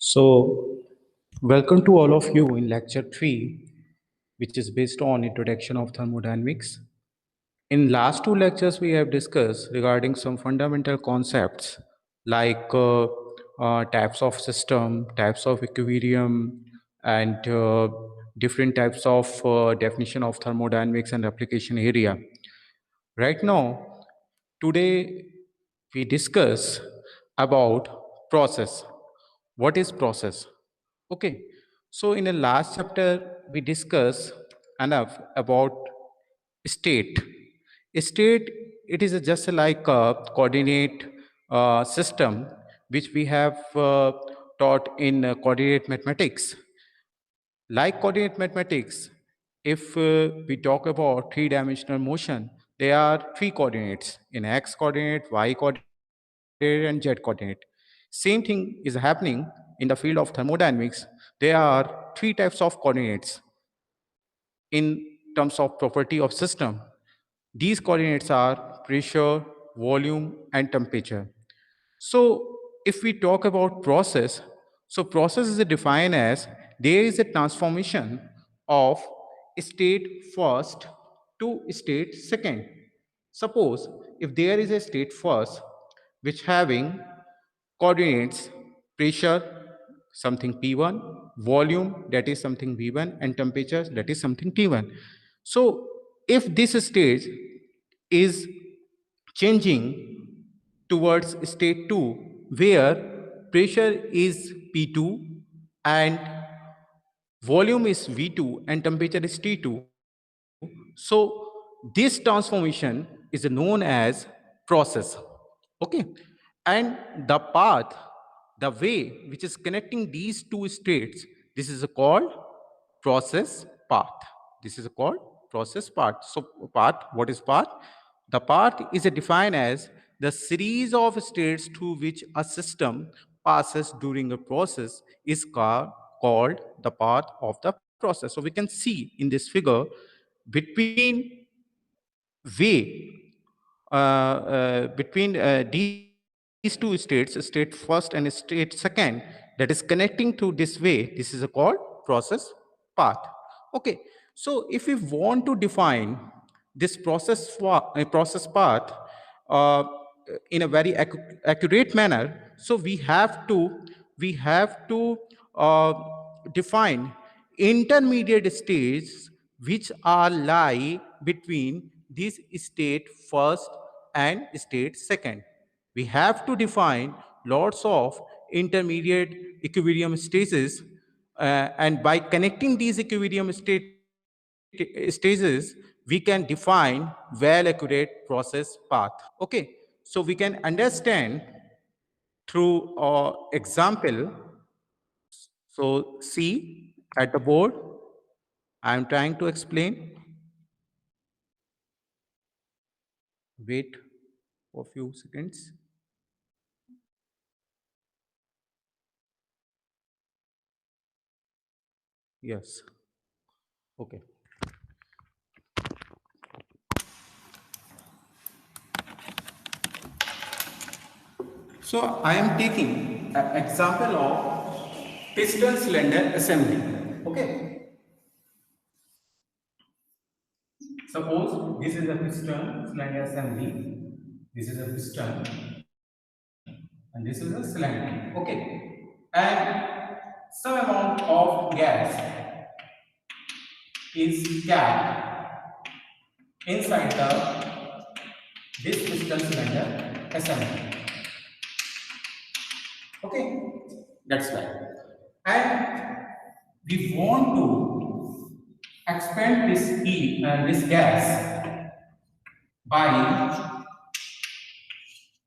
So, welcome to all of you in lecture 3, which is based on introduction of thermodynamics. In last two lectures, we have discussed regarding some fundamental concepts like types of system, types of equilibrium, and different types of definition of thermodynamics and application area. Right now, today we discuss about process. What is process? Okay, so in the last chapter we discuss enough about state. State, it is just like a coordinate system which we have taught in coordinate mathematics. Like coordinate mathematics, if we talk about three-dimensional motion, there are three coordinates in x coordinate, y coordinate, and z coordinate. Same thing is happening in the field of thermodynamics. There are three types of coordinates in terms of property of system. These coordinates are pressure, volume, and temperature. So if we talk about process, so process is defined as there is a transformation of state first to state second. Suppose if there is a state first which having coordinates pressure something P1, volume that is something V1, and temperature that is something T1. So if this state is changing towards state 2 where pressure is P2 and volume is V2 and temperature is T2, so this transformation is known as process. Okay, and the path, the way which is connecting these two states, this is called process path. This is called process path. So path, what is path? The path is defined as the series of states through which a system passes during a process is called the path of the process. So we can see in this figure between way between these two states, state first and state second, that is connecting to this way, this is called process path. Okay, so if we want to define this process path uh, in a very accurate manner, so we have to uh, define intermediate states which are lie between this state first and state second. We have to define lots of intermediate equilibrium stages, and by connecting these equilibrium stages we can define well accurate process path. Okay, so we can understand through example. So see at the board, I am trying to explain. Wait for a few seconds. Yes. Okay. So I am taking an example of piston cylinder assembly. Okay. Suppose this is a piston cylinder assembly. This is a piston and this is a cylinder. Okay. And some amount of gas is kept inside this piston cylinder assembly. Okay, that's right. And we want to expand this heat and this gas by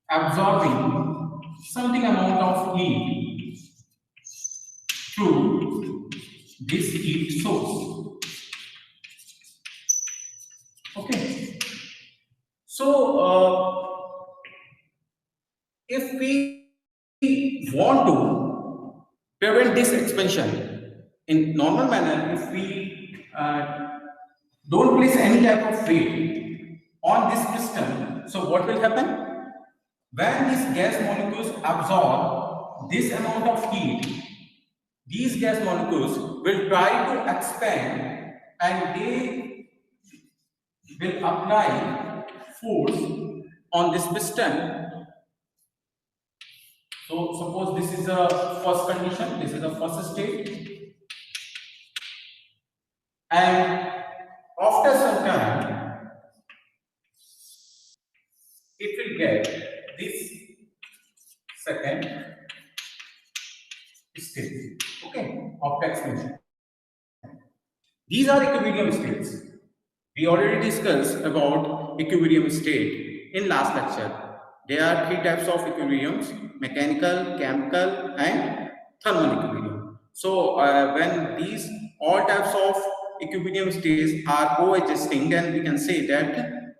absorbing something amount of heat through this heat source. Okay, so if we want to prevent this expansion in normal manner, if we don't place any type of weight on this piston, so what will happen? When these gas molecules absorb this amount of heat, these gas molecules will try to expand and they will apply force on this piston. So suppose this is a first condition, this is the first state, and after some time it will get this second state, okay, of expansion. These are equilibrium states. We already discussed about equilibrium state in last lecture. There are three types of equilibriums: mechanical, chemical, and thermal equilibrium. So when these all types of equilibrium states are coexisting, then we can say that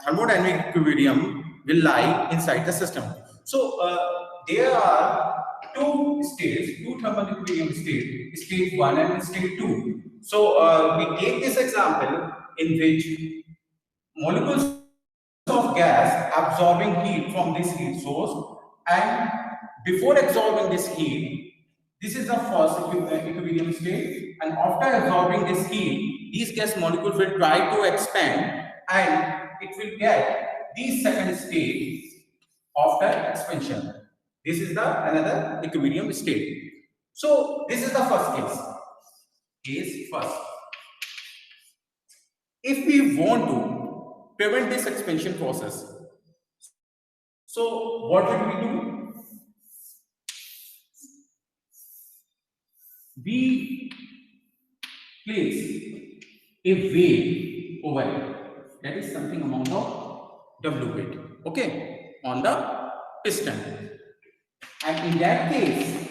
thermodynamic equilibrium will lie inside the system. So there are two states, two thermal equilibrium states, state 1 and state 2. So we take this example in which molecules of gas absorbing heat from this heat source, and before absorbing this heat, this is the first equilibrium state, and after absorbing this heat, these gas molecules will try to expand and it will get the second state after expansion. This is the another equilibrium state. So this is the first case. Case first. If we want to prevent this expansion process, so what will we do? We place a weight over it. That is something amount of W weight, okay, on the piston. And in that case,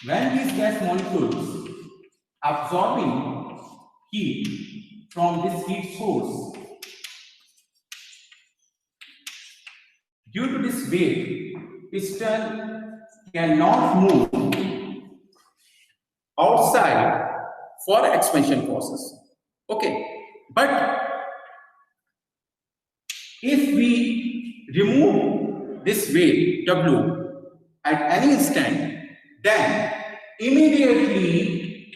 when these gas molecules absorbing heat from this heat source, due to this weight, piston cannot move outside for expansion process. Okay, but if we remove this weight W at any instant, then immediately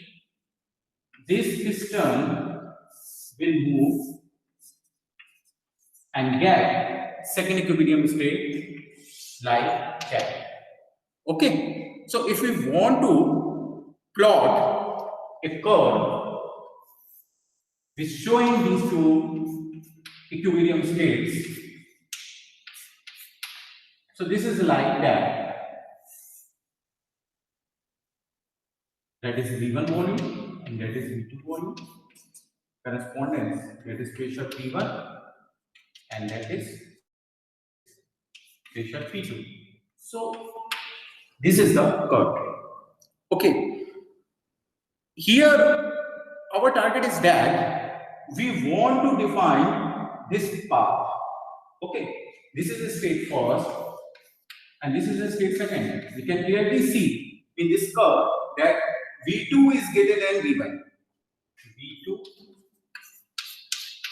this piston will move and get second equilibrium state like that. Okay, so if we want to plot a curve which showing these two equilibrium states, so this is like that. That is V1 volume and that is V2 volume. Correspondence, that is pressure P1 and that is pressure P2. So this is the curve. Okay. Here our target is that we want to define this path. Okay. This is the state first and this is the state second. We can clearly see in this curve that V2 is greater than V1. V2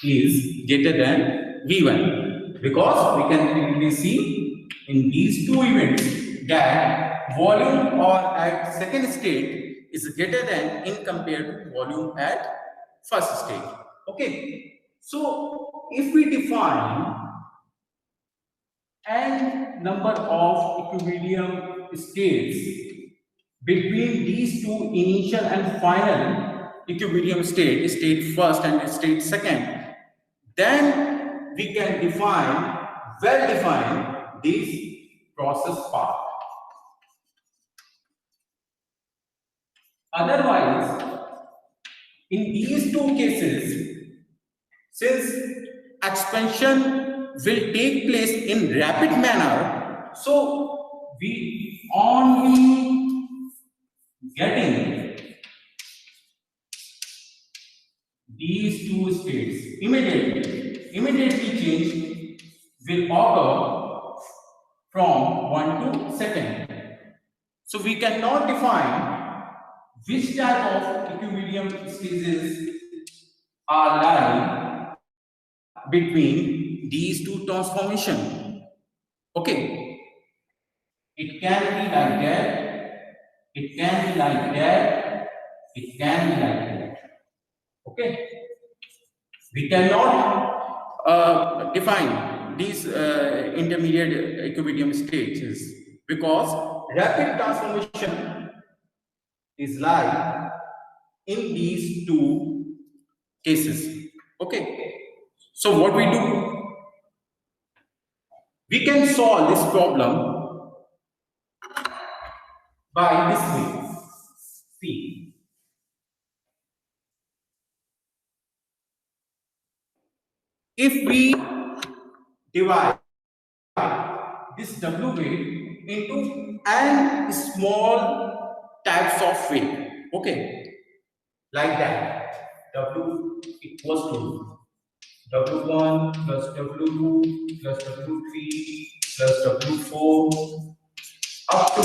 is greater than V1 because we can clearly see in these two events that volume or at second state is greater than in compared to volume at first state. Okay, so if we define n number of equilibrium states between these two initial and final equilibrium state first and state second, then we can well define this process path. Otherwise, in these two cases, since expansion will take place in rapid manner, so we only getting these two states immediately change will occur from 1 to second. So we cannot define which type of equilibrium stages are lying between these two transformations. Okay, it can be like that It can be like that. It can be like that. Okay. We cannot define these intermediate equilibrium states because rapid transformation is like in these two cases. Okay. So what we do, we can solve this problem by this way. See, if we divide this W weight into n small types of weight, okay, like that. W equals to W1 plus W2 plus W3 plus W4 up to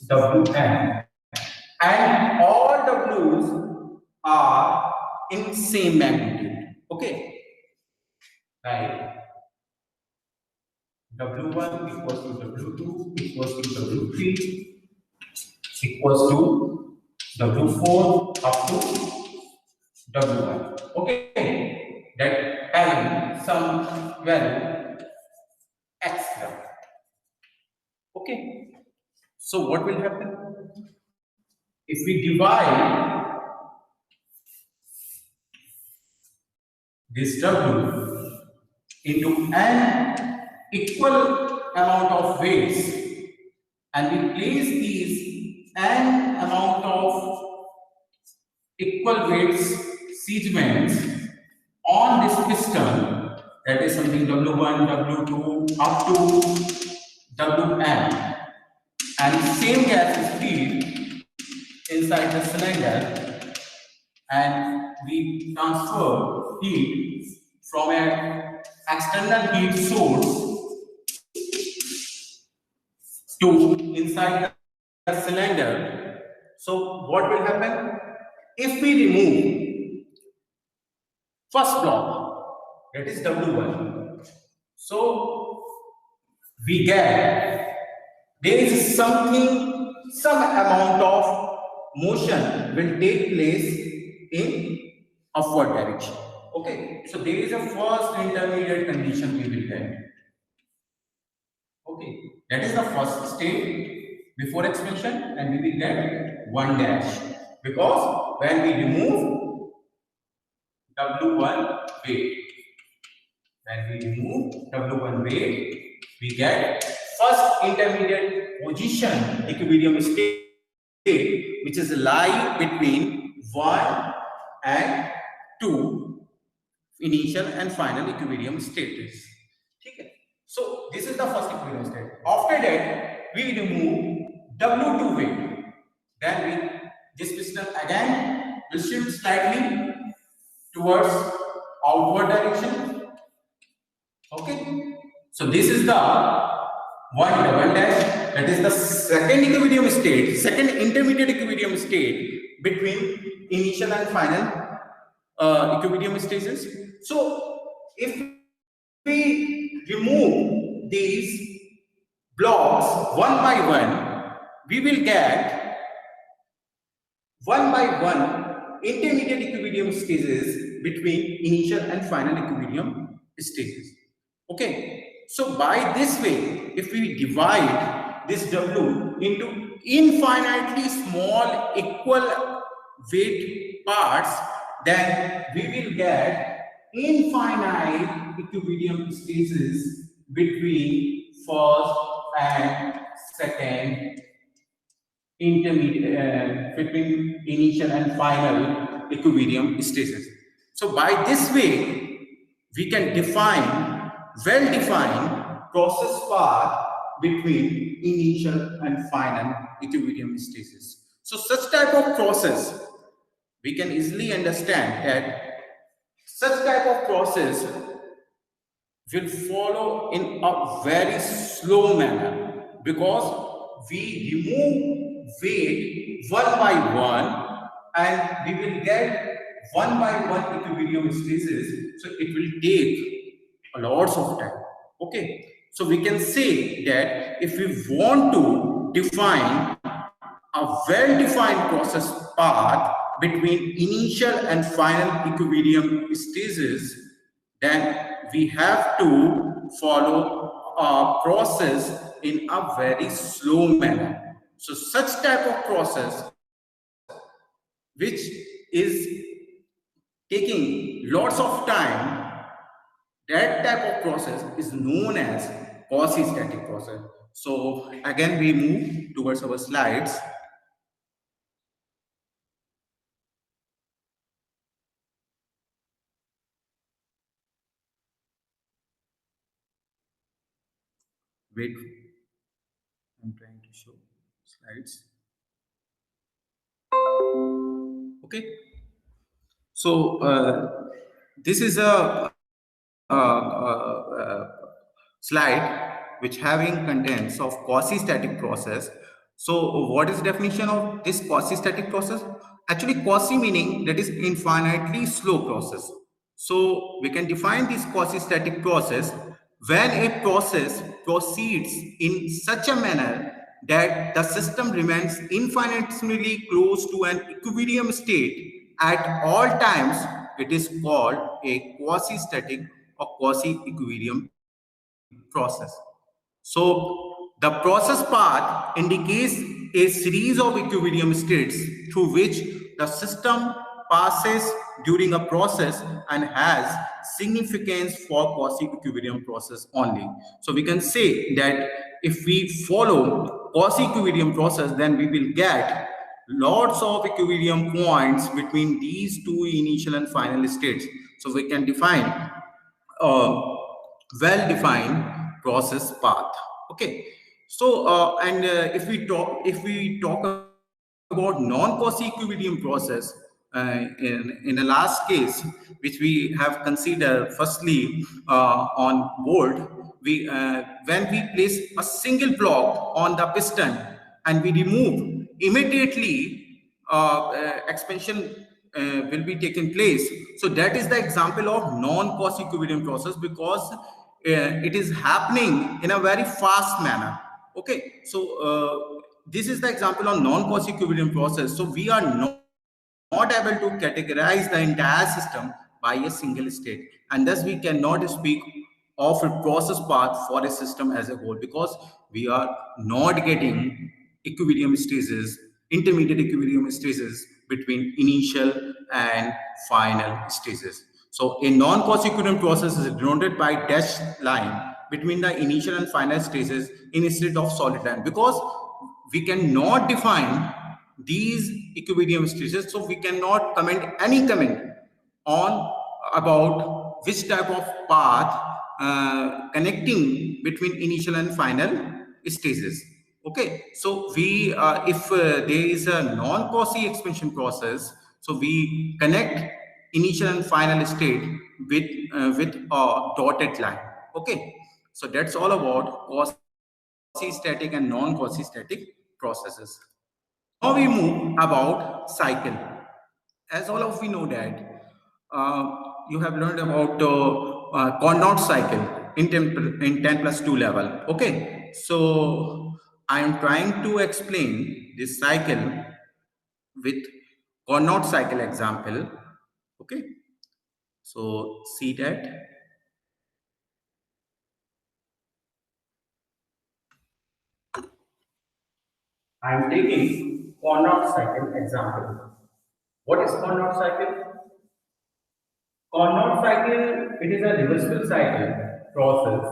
Wn, and all W's are in same magnitude. Okay, like W1 equals to W2 equals to W3 equals to W4 up to W1. Okay, that having some value extra. Okay, so what will happen if we divide this W into an equal amount of weights and we place these n amount of equal weights segments on this piston, that is something W1, W2 up to Wn, and same gas is filled inside the cylinder and we transfer heat from an external heat source to inside the cylinder. So what will happen if we remove first block, that is W1? So we get there is something, some amount of motion will take place in upward direction. Okay, so there is a first intermediate condition we will get. Okay, that is the first state before expansion, and we will get 1 dash because when we remove W1 weight, we get first intermediate position equilibrium state, which is lie between 1 and 2 initial and final equilibrium states. Okay. So this is the first equilibrium state. After that, we remove W2 weight. Then this piston again will shift slightly towards outward direction. Okay. So this is the one dash, that is the second equilibrium state, second intermediate equilibrium state between initial and final equilibrium stages. So if we remove these blocks one by one, we will get one by one intermediate equilibrium stages between initial and final equilibrium stages. Okay, so by this way, if we divide this W into infinitely small equal weight parts, then we will get infinite equilibrium stages between first and second intermediate between initial and final equilibrium stages. So by this way, we can define well-defined process path between initial and final equilibrium stages. So such type of process, we can easily understand that such type of process will follow in a very slow manner because we remove weight one by one and we will get one by one equilibrium stages. So it will take a lots of time. Okay, so we can say that if we want to define a well-defined process path between initial and final equilibrium stages, then we have to follow a process in a very slow manner. So such type of process which is taking lots of time, that type of process is known as quasi-static process. So again, we move towards our slides. Wait, I'm trying to show slides. Okay. So this is a slide which having contents of quasi-static process. So what is the definition of this quasi-static process? Actually, quasi meaning that is infinitely slow process. So we can define this quasi-static process when a process proceeds in such a manner that the system remains infinitely close to an equilibrium state at all times. It is called a quasi-static or quasi-equilibrium process. So the process path indicates a series of equilibrium states through which the system passes during a process and has significance for quasi-equilibrium process only. So we can say that if we follow quasi-equilibrium process, then we will get lots of equilibrium points between these two initial and final states. So we can define a well-defined process path. Okay. So if we talk about non-quasi equilibrium process, in the last case which we have considered firstly on board, we when we place a single block on the piston and we remove immediately, expansion will be taking place. So that is the example of non-quasi equilibrium process, because it is happening in a very fast manner. Okay, so this is the example of non-quasi equilibrium process. So we are not able to categorize the entire system by a single state, and thus we cannot speak of a process path for a system as a whole, because we are not getting equilibrium stages, intermediate equilibrium stages between initial and final stages. So a non-quasi equilibrium process is denoted by dashed line between the initial and final stages instead of solid line, because we cannot define these equilibrium stages, so we cannot comment any comment on about which type of path connecting between initial and final stages. Okay, so we if there is a non-quasi expansion process, so we connect initial and final state with a dotted line. Okay, so that's all about quasi-static and non-quasi-static processes. Now we move about cycle. As all of we know that you have learned about Carnot cycle in 10 plus 2 level. Okay, so I am trying to explain this cycle with Carnot cycle example. Okay, so see that. I am taking Carnot cycle example. What is Carnot cycle? Carnot cycle, it is a reversible cycle process.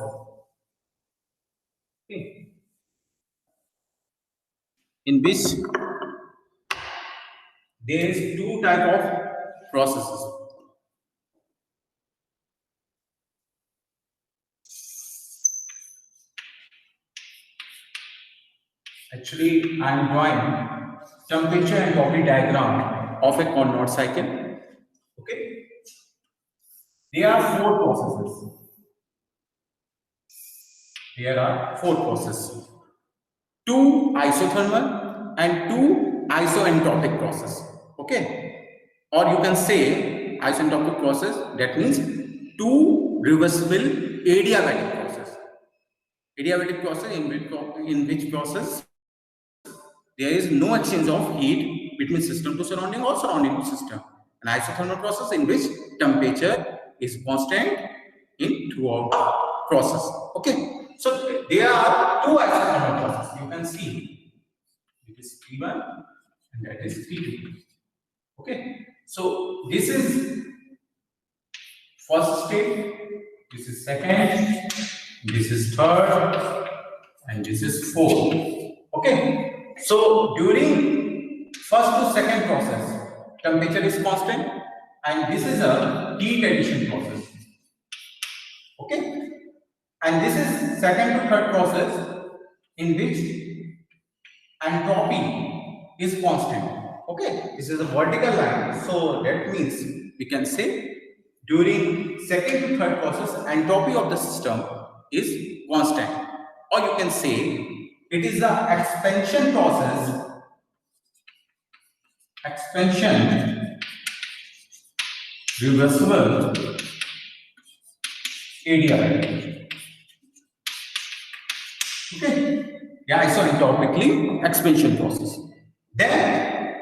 Okay, in which there is two type of processes. Actually, I am drawing temperature and property diagram of a Carnot cycle. Okay, there are four processes. There are four processes. Two isothermal and two isoentropic process. Okay, or you can say isentropic process, that means two reversible adiabatic process. Adiabatic process in which process there is no exchange of heat between system to surrounding or surrounding to system. An isothermal process in which temperature is constant in throughout the process. Okay, so there are two isothermal processes. You can see it is T1 and that is T2. Okay, so this is first state, this is second, this is third, and this is fourth. Okay, so during first to second process, temperature is constant, and this is a heat addition process. Okay, and this is second to third process in which entropy is constant. Okay, this is a vertical line, so that means we can say during second to third process entropy of the system is constant, or you can say it is the expansion process, expansion reversible ADI. Okay, yeah, isotopically expansion process. Then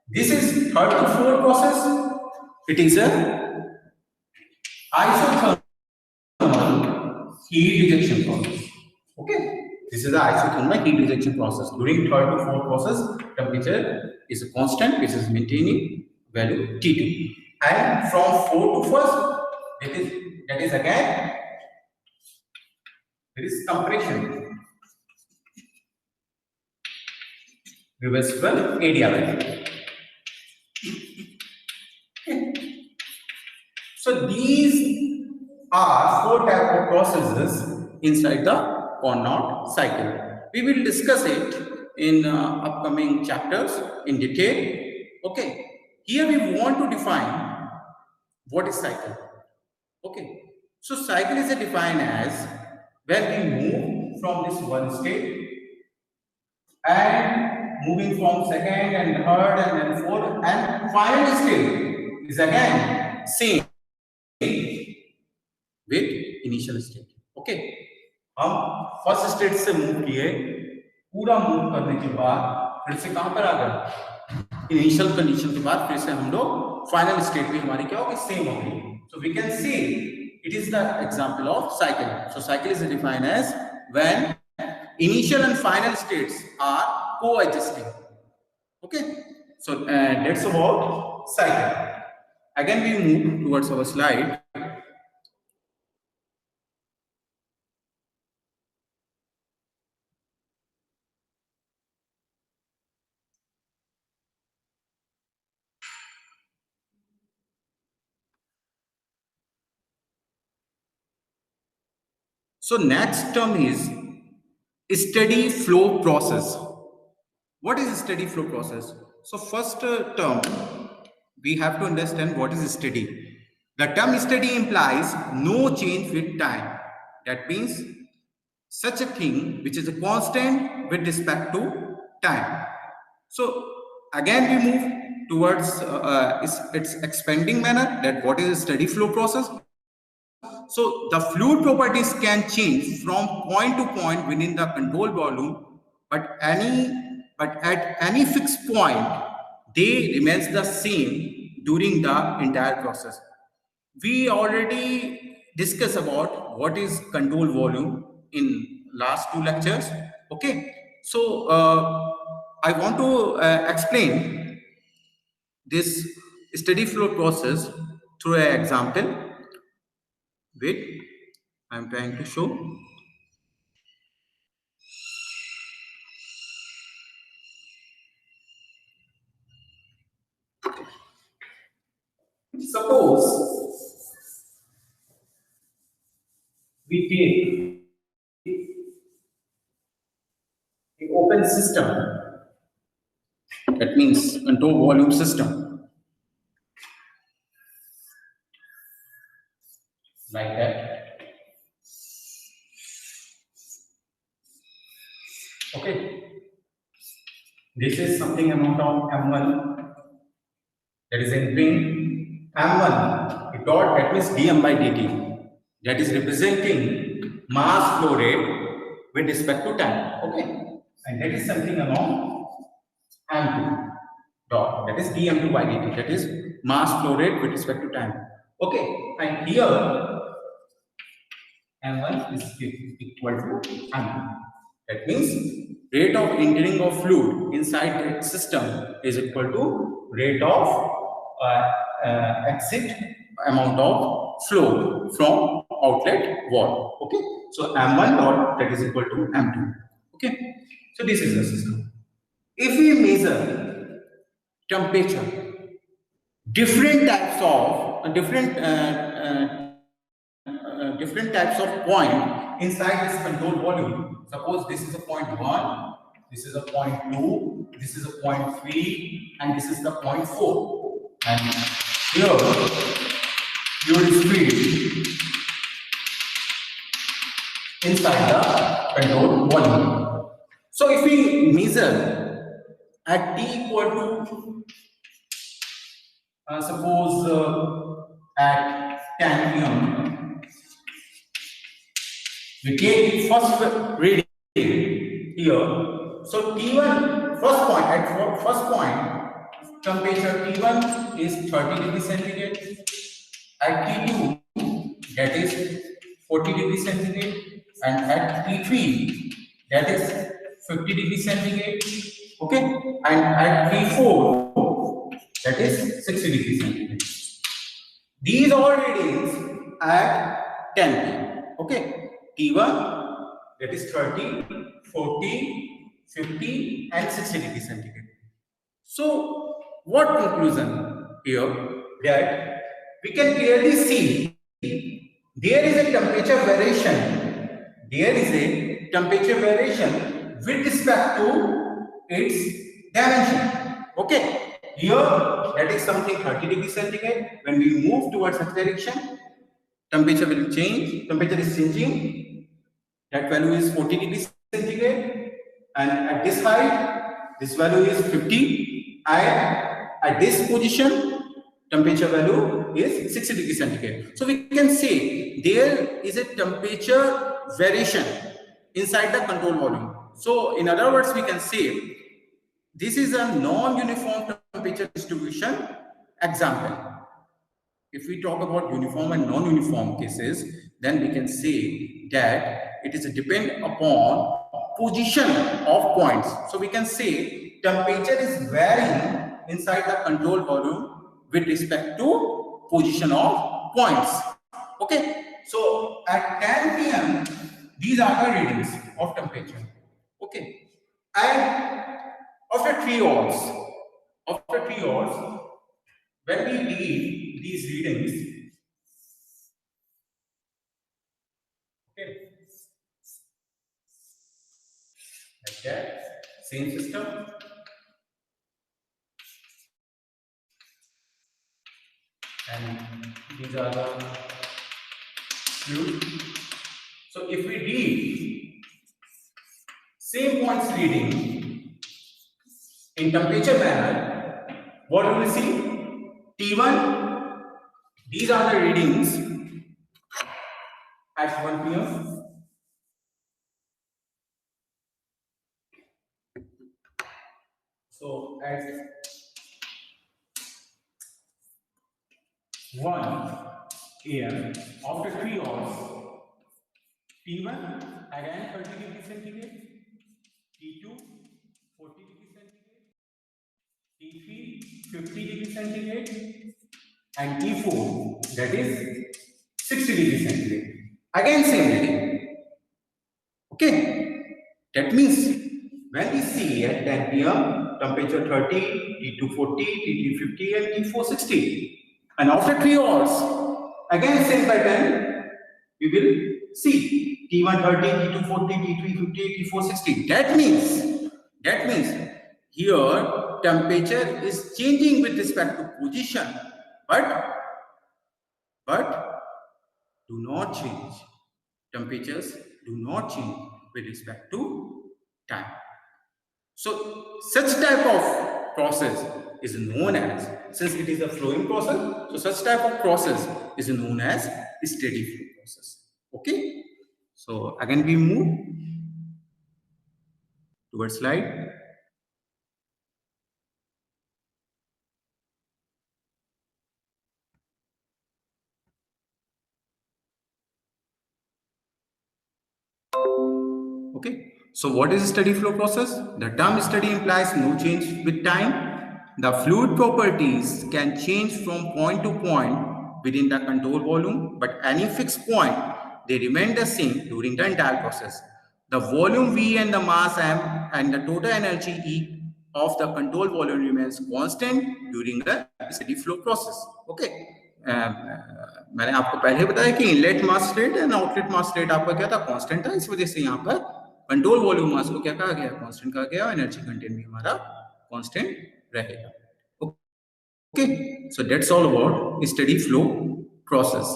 this is third to fourth process. It is a isothermal heat rejection process. Okay, this is the isothermal heat rejection process. During third to fourth process, temperature is a constant, which is maintaining value T2, and from fourth to first, that is again there is compression, reversible ADI. So these are four types of processes inside the Carnot cycle. We will discuss it in upcoming chapters in detail. Okay, here we want to define what is cycle. Okay, so cycle is defined as when we move from this one state and moving from second and third and then fourth, and final state is again same with initial state. Okay, हम first state से move किए, पूरा move करने के बाद फिर से कहां पर आ गए, इनिशियल कंडीशन के बाद फिर से हम लोग फाइनल स्टेट भी हमारी क्या होगी, सेम होगी. So we can see it is the example of cycle. So cycle is defined as when initial and final states are coexisting. Okay, so that's about cycle. Again we move towards our slide. So next term is steady flow process. What is steady flow process? So first term, we have to understand what is steady. The term steady implies no change with time. That means such a thing which is a constant with respect to time. So again we move towards its expanding manner, that what is a steady flow process. So the fluid properties can change from point to point within the control volume, but at any fixed point, they remains the same during the entire process. We already discussed about what is control volume in last two lectures. Okay, so I want to explain this steady flow process through an example. Wait, I'm trying to show. Suppose we take an open system, that means control volume system, like that. Okay, this is something amount of M1 that is entering M1 a dot, that means dm by dt, that is representing mass flow rate with respect to time. Okay, and that is something amount m2 dot, that is dm2 by dt, that is mass flow rate with respect to time. Okay, and here m1 is equal to m2. That means rate of entering of fluid inside the system is equal to rate of exit amount of flow from outlet wall. Okay, so m1 dot, that is equal to m2. Okay, so this is the system. If we measure temperature, different types of point inside this control volume. Suppose this is a point 1, this is a point 2, this is a point 3, and this is the point 4. And here fluid is filled inside the control volume. So if we measure at t equal to suppose at 10 pm, we take first reading here. So T1 first point, at first point temperature T1 is 30 degrees centigrade. At T2 that is 40 degrees centigrade, and at T3 that is 50 degrees centigrade. Okay, and at T4 that is 60 degrees centigrade. These are readings at 10 pm. Okay, T1 that is 30, 40, 50 and 60 degrees centigrade. So what conclusion here? That we can clearly see there is a temperature variation. There is a temperature variation with respect to its dimension. Okay, here that is something 30 degrees centigrade. When we move towards such direction, temperature will change. Temperature is changing. That value is 40 degrees centigrade, and at this height, this value is 50, and at this position, temperature value is 60 degrees centigrade. So we can say there is a temperature variation inside the control volume. So in other words, we can say this is a non-uniform temperature distribution example. If we talk about uniform and non-uniform cases, then we can say that it is depend upon position of points. So we can say temperature is varying inside the control volume with respect to position of points. Okay, so at 10 pm, these are the readings of temperature. Okay, and after 3 hours, when we read these readings, okay, like that, same system. And these are the fluid. So if we read same points reading in temperature manner, what do we see? T1, these are the readings at 1 pm. So at 1 am, after 3 hours, T1 again 30 degrees centigrade, T2 40 degrees centigrade, T3 50 degrees centigrade, and T4 that is 60 degrees centigrade. Again same reading. Okay, that means when we see at 10 pm temperature 30, T2 40, T3 50 and T4 60, and after 3 hours again same pattern we will see T1 30, T2 40, T3 50, T4 60. That means here temperature is changing with respect to position, but do not change. Temperatures do not change with respect to time. So such type of process is known as, since it is a flowing process, so such type of process is known as steady flow process. Okay. So again we move towards slide. So what is steady flow process? The term steady implies no change with time. The fluid properties can change from point to point within the control volume, but any fixed point, they remain the same during the entire process. The volume V and the mass M and the total energy E of the control volume remains constant during the steady flow process. Okay. मैंने आपको पहले बताया कि inlet mass rate and outlet mass rate आपका क्या था, constant था, इस वजह से यहाँ पर कंट्रोल वॉल्यूम मास को क्या कहा गया, कांस्टेंट कहा गया, एनर्जी कंटेंट भी हमारा कांस्टेंट रहेगा. Okay, so that's all about steady flow process.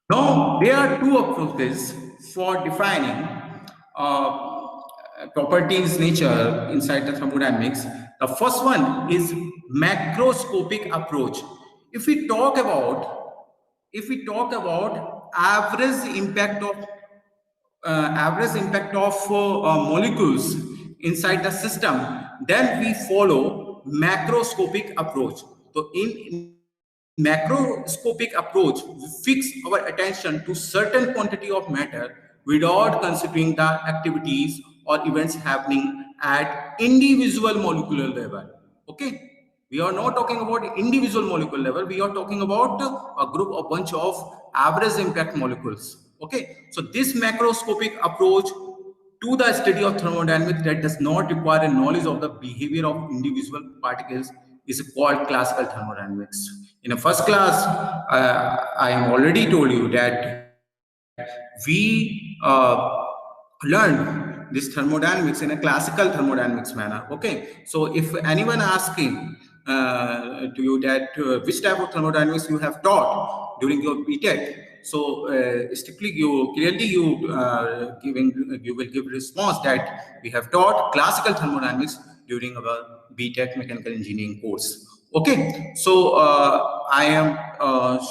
Now there are two approaches for defining properties nature inside the thermodynamics. The first one is macroscopic approach. If we talk about average impact of molecules inside the system, then we follow macroscopic approach. So in macroscopic approach, we fix our attention to certain quantity of matter without considering the activities or events happening at individual molecular level. Okay, we are not talking about individual molecule level, we are talking about a group, a bunch of average impact molecules. Okay, so this macroscopic approach to the study of thermodynamics that does not require a knowledge of the behavior of individual particles is called classical thermodynamics. In the first class, I am already told you that we learned this thermodynamics in a classical thermodynamics manner. Okay, so if anyone asking to you that which type of thermodynamics you have taught during your BTech, so strictly you will give response that we have taught classical thermodynamics during our BTech mechanical engineering course. Okay, so I am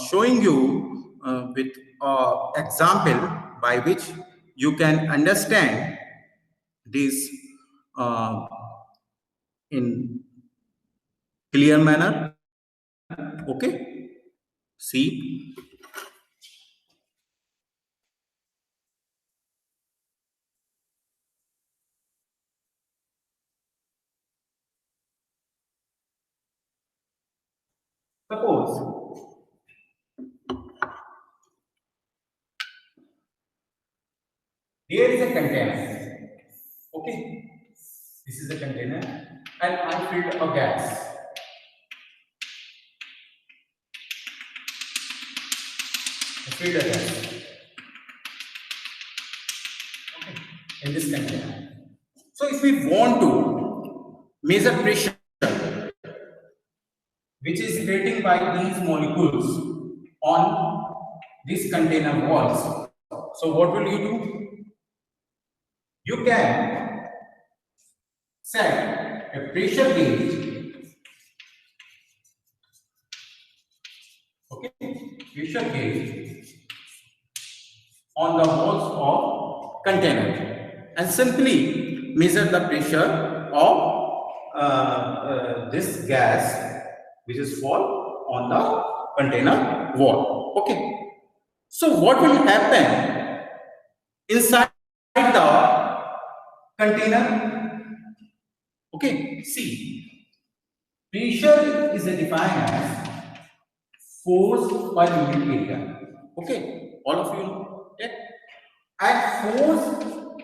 showing you with example by which you can understand this in clear manner. Okay, see. Suppose here is a container. Okay, this is a container, and I filled a gas. I filled a gas. Okay, in this container. So if we want to measure pressure, which is creating by these molecules on this container walls, so what will you do? You can set a pressure gauge, okay, pressure gauge on the walls of container and simply measure the pressure of this gas which is fall on the container wall. Okay, so what will happen inside the container? Okay, see, pressure is defined as force per unit area. Okay, all of you know that. And force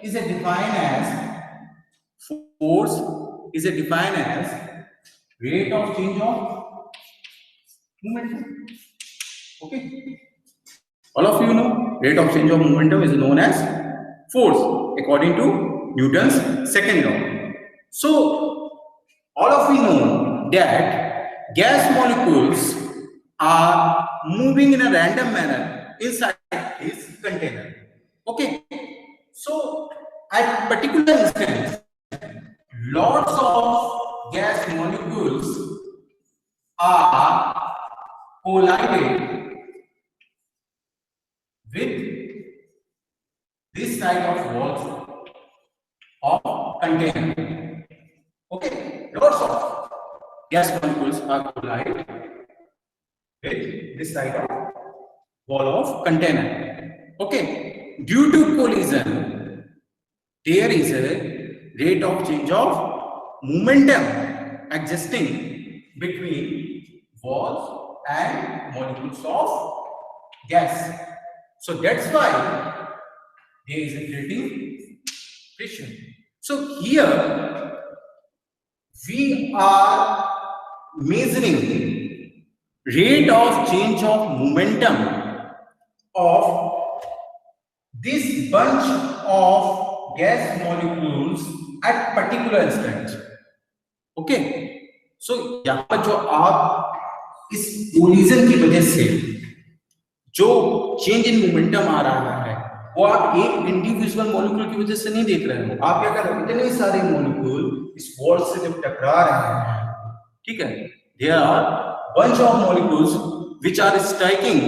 is defined as rate of change of momentum. Okay, all of you know rate of change of momentum is known as force according to Newton's second law. So all of you know that gas molecules are moving in a random manner inside this container. Okay, so at particular instance, lots of gas molecules are collided with this side of walls of container. Okay, lots of gas molecules are collided with this side of wall of container. Okay, due to collision, there is a rate of change of momentum existing between walls and molecules of gas. So that's why there is a creating friction. So here we are measuring rate of change of momentum of this bunch of gas molecules at particular instant. Okay so यहाँ पर जो आप इस collision की वजह से जो change in momentum आ रहा है वो आप एक इंडिविजुअल मॉलिक्यूल की वजह से नहीं देख रहे हो। आप क्या कर रहे हो, इतने सारे मॉलिक्यूल इस वॉल से जब टकरा रहे हैं, ठीक है, there are bunch of molecules which are striking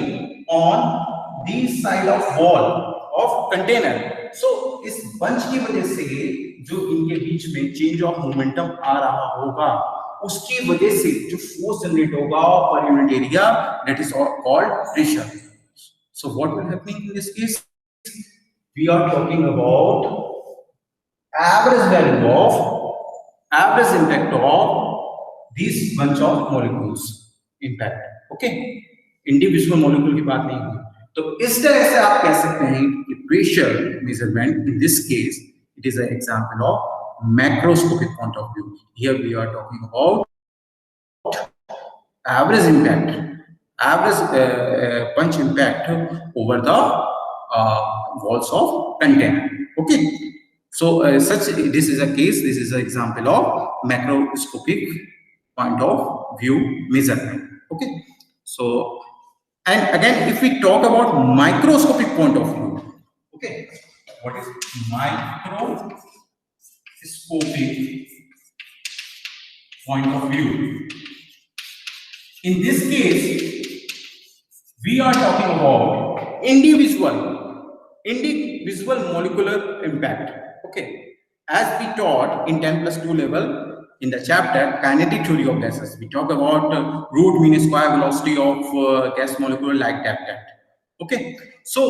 on the side of wall of container. So इस bunch की वजह से जो इनके बीच में change of momentum आ रहा होगा उसकी वजह से जो force generate होगा per unit area, that is called pressure. So what will happen in this case? We are talking about average value of average impact of this bunch of molecules impact. Okay, individual molecule की बात नहीं हुई। तो इस तरह से आप कह सकते हैं कि pressure measurement in this case it is an example of macroscopic point of view. Here we are talking about average impact, average punch impact over the walls of container. Okay, so such this is a case, this is an example of macroscopic point of view measurement. Okay, so and again if we talk about microscopic point of view, okay, what is microscopic point of view? In this case we are talking about individual molecular impact. Okay, as we taught in 10+2 level in the chapter kinetic theory of gases, we talk about root mean square velocity of gas molecule like that. Okay, so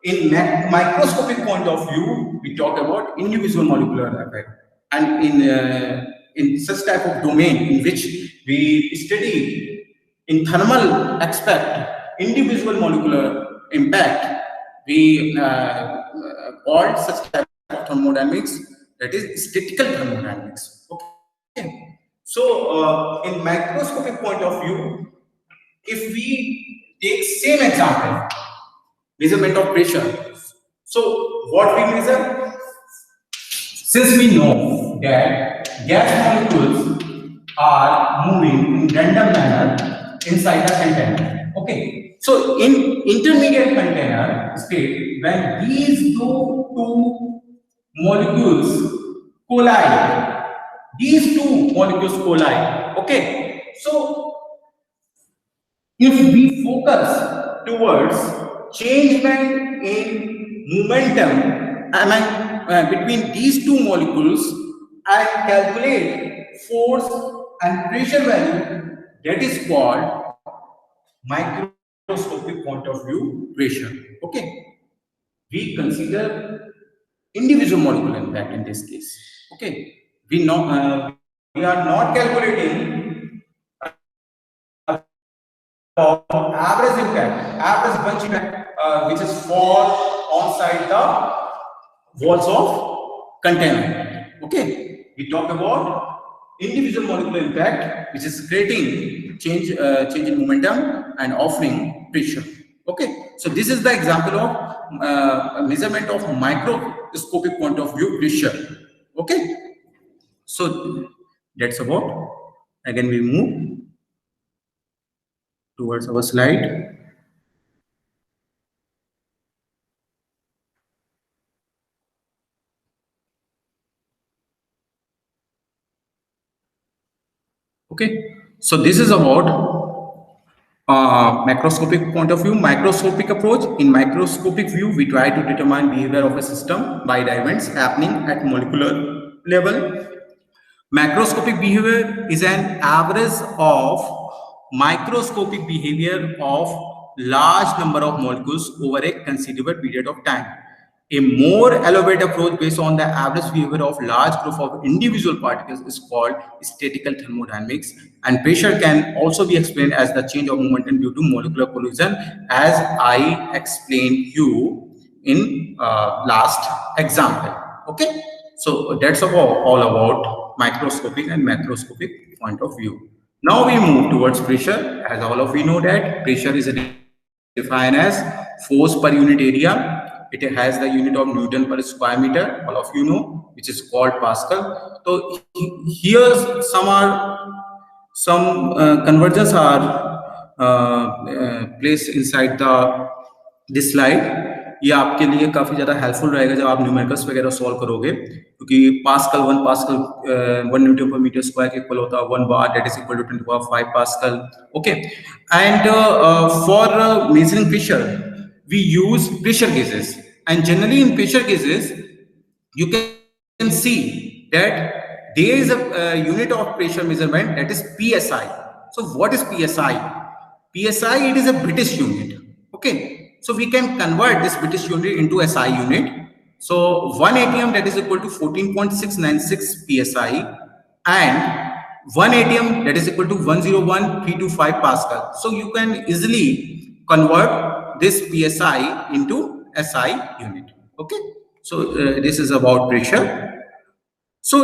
in microscopic point of view we talk about individual molecular effect, and in such type of domain in which we study in thermal aspect individual molecular impact, we called such type of thermodynamics, that is statistical thermodynamics. Okay, so in microscopic point of view, if we take same example, measurement of pressure, so what we measure, since we know that gas molecules are moving in random manner inside the container. Okay, so in intermediate container state, when these two molecules collide, okay, so if we focus towards changement in momentum between these two molecules and calculate force and pressure value, that is called microscopic point of view pressure. Okay, we consider individual molecular impact in this case. Okay, we are not calculating average impact, average bunch impact, which is fall on side the walls of container. Okay, we talk about individual molecular impact which is creating change in momentum and offering pressure. Okay, so this is the example of measurement of microscopic point of view pressure. Okay, so that's about. Again we move towards our slide. Okay, so this is about macroscopic point of view, microscopic approach. In microscopic view, we try to determine behavior of a system by the events happening at molecular level. Macroscopic behavior is an average of microscopic behavior of large number of molecules over a considerable period of time. A more elaborate approach based on the average behavior of large group of individual particles is called statical thermodynamics, and pressure can also be explained as the change of momentum due to molecular collision, as I explained you in last example. Okay, so that's all about microscopic and macroscopic point of view. Now we move towards pressure. As all of you know that pressure is defined as force per unit area. It has the unit of Newton per square meter, all of you know, which is called Pascal. So here some convergence are placed inside the this slide. ये आपके लिए काफी ज्यादा helpful रहेगा जब आप numericals वगैरह solve करोगे, क्योंकि पास्कल 1 न्यूटन पर मीटर स्क्वायर के इक्वल होता है 1 बार, that is equal to 10⁵ pascal. Okay, and for measuring pressure we use pressure gauges, and generally in pressure gauges you can see that there is a unit of pressure measurement, that is psi. So what is psi? Psi, it is a British unit. Okay, so we can convert this British unit into SI unit. So 1 atm, that is equal to 14.696 psi, and 1 atm, that is equal to 101,325 pascal. So you can easily convert this psi into SI unit. Okay, so this is about pressure. So